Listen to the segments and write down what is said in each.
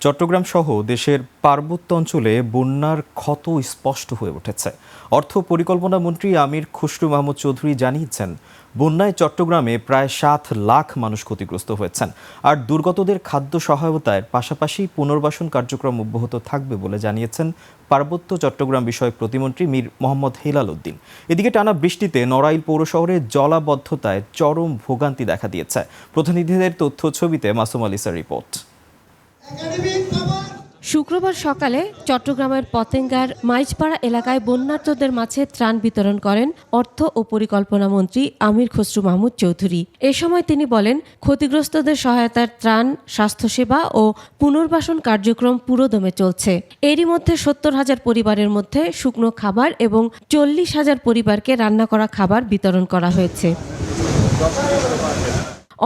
চট্টগ্রাম সহ দেশের পার্বত্য অঞ্চলে বন্যার ক্ষত স্পষ্ট হয়ে উঠেছে। অর্থ পরিকল্পনা মন্ত্রী আমির খুসরু মাহমুদ চৌধুরী জানিয়েছেন, বন্যায় চট্টগ্রামে প্রায় 7 লাখ মানুষ ক্ষতিগ্রস্ত হয়েছেন। আর দুর্গতদের খাদ্য সহায়তার পাশাপাশি পুনর্বাসন কার্যক্রম অব্যাহত থাকবে বলে জানিয়েছেন পার্বত্য চট্টগ্রাম বিষয়ক প্রতিমন্ত্রী মীর মোহাম্মদ হেলাল উদ্দিন। এদিকে টানা বৃষ্টিতে নড়াইল পৌর শহরে জলাবদ্ধতায় চরম ভোগান্তি দেখা দিয়েছে। প্রতিনিধিদের তথ্য ছবিতে মাসুম আলিসার রিপোর্ট। শুক্রবার সকালে চট্টগ্রামের পতেঙ্গার মাইজপাড়া এলাকায় বন্যার্তদের মাঝে ত্রাণ বিতরণ করেন অর্থ ও পরিকল্পনা মন্ত্রী আমির খুসরু মাহমুদ চৌধুরী। এ সময় তিনি বলেন, ক্ষতিগ্রস্তদের সহায়তার ত্রাণ, স্বাস্থ্যসেবা ও পুনর্বাসন কার্যক্রম পুরোদমে চলছে। এরই মধ্যে 70,000 পরিবারের মধ্যে শুকনো খাবার এবং 40,000 পরিবারকে রান্না করা খাবার বিতরণ করা হয়েছে।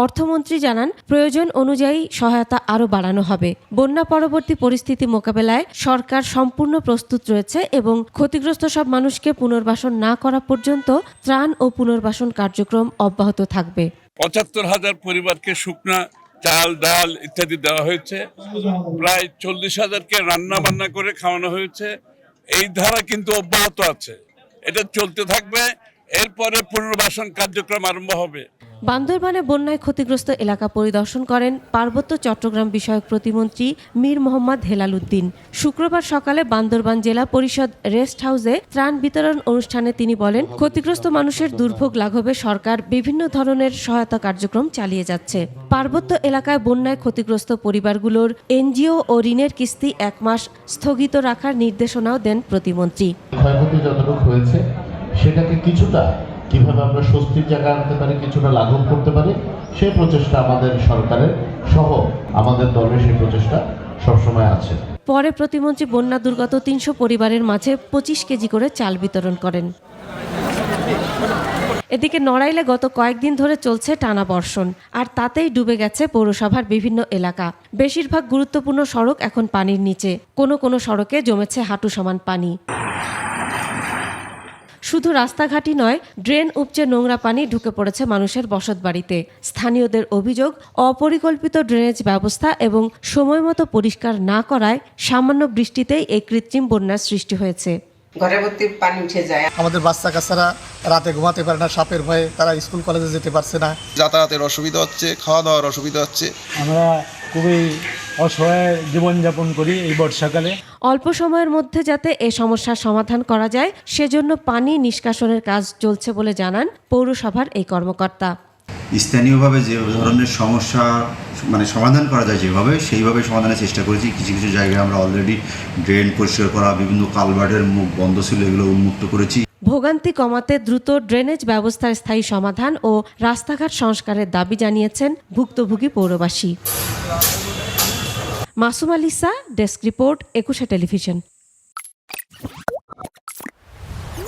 অর্থমন্ত্রী জানান, প্রয়োজন অনুযায়ী সহায়তা আরও বাড়ানো হবে। বন্যা পরবর্তী পরিস্থিতি মোকাবেলায় সরকার সম্পূর্ণ প্রস্তুত রয়েছে এবং ক্ষতিগ্রস্ত সব মানুষকে পুনর্বাসন না করা পর্যন্ত ত্রাণ ও পুনর্বাসন কার্যক্রম অব্যাহত থাকবে। 75,000 পরিবারকে শুকনা চাল, ডাল ইত্যাদি দেওয়া হয়েছে। প্রায় 40,000কে রান্না বান্না করে খাওয়ানো হয়েছে। এই ধারা কিন্তু অব্যাহত আছে, এটা চলতে থাকবে। এরপরে পুনর্বাসন কার্যক্রম আরম্ভ হবে। বান্দরবানে বন্যায় ক্ষতিগ্রস্ত এলাকা পরিদর্শন করেন পার্বত্য চট্টগ্রাম বিষয়ক প্রতিমন্ত্রী মীর মোহাম্মদ হেলাল উদ্দিন। শুক্রবার সকালে বান্দরবান জেলা পরিষদ রেস্ট হাউসে ত্রাণ বিতরণ অনুষ্ঠানে তিনি বলেন, ক্ষতিগ্রস্ত মানুষের দুর্ভোগ লাঘবে সরকার বিভিন্ন ধরনের সহায়তা কার্যক্রম চালিয়ে যাচ্ছে। পার্বত্য এলাকায় বন্যায় ক্ষতিগ্রস্ত পরিবারগুলোর এনজিও ও ঋণের কিস্তি 1 মাস স্থগিত রাখার নির্দেশনাও দেন প্রতিমন্ত্রী। ক্ষয়ক্ষতি যতটুকু হয়েছে সেটাকে কিছুটা কিভাবে আমরা স্বস্তির জায়গা আনতে পারি, কিছুটা লাঘব করতে পারি, সেই প্রচেষ্টা আমাদের সরকারের সহ আমাদের দলের সেই প্রচেষ্টা সবসময় আছে। পরে প্রতিমন্ত্রী বন্যা দুর্গত 300 পরিবারের মাঝে 25 কেজি করে চাল বিতরণ করেন। এদিকে নড়াইলে গত কয়েকদিন ধরে চলছে টানা বর্ষণ, আর তাতেই ডুবে গেছে পৌরসভার বিভিন্ন এলাকা। বেশিরভাগ গুরুত্বপূর্ণ সড়ক এখন পানির নিচে, কোনো সড়কে জমেছে হাঁটু সমান পানি। শুধু রাস্তাঘাটই নয়, ড্রেন উপচে নোংরা পানি ঢুকে পড়েছে মানুষের বসতবাড়িতে। স্থানীয়দের অভিযোগ, অপরিকল্পিত ড্রেনেজ ব্যবস্থা এবং সময়মতো পরিষ্কার না করায় সামান্য বৃষ্টিতেই এই কৃত্রিম বন্যার সৃষ্টি হয়েছে। ঘরে ভর্তি পানি উঠে যায়। আমাদের বাচ্চা কাচ্চারা রাতে ঘুমাতে পারে না, সাপের ভয়ে তারা স্কুল কলেজে যেতে পারছে না। যাতায়াতের অসুবিধা হচ্ছে, খাওয়া দাওয়ার অসুবিধা হচ্ছে। আমরা খুবই অসহায় জীবনযাপন করি এই বর্ষাকালে। অল্প সময়ের মধ্যে যাতে এ সমস্যার সমাধান করা যায় সেজন্য পানি নিষ্কাশনের কাজ চলছে বলে জানান পৌরসভার এই কর্মকর্তা। স্থানীয়ভাবে যে ধরনের সমস্যা সমাধান করা যায় সেইভাবে সমাধানের চেষ্টা করেছি। কিছু কিছু জায়গায় আমরা অলরেডি ড্রেন পরিষ্কার করা, বিভিন্ন কালভার্টের মুখ বন্ধ ছিল, এগুলো উন্মুক্ত করেছি। ভোগান্তি কমাতে দ্রুত ড্রেনেজ ব্যবস্থার স্থায়ী সমাধান ও রাস্তাঘাট সংস্কারের দাবি জানিয়েছেন ভুক্তভোগী পৌরবাসী। Masum আলিসা, desk report, 21 television.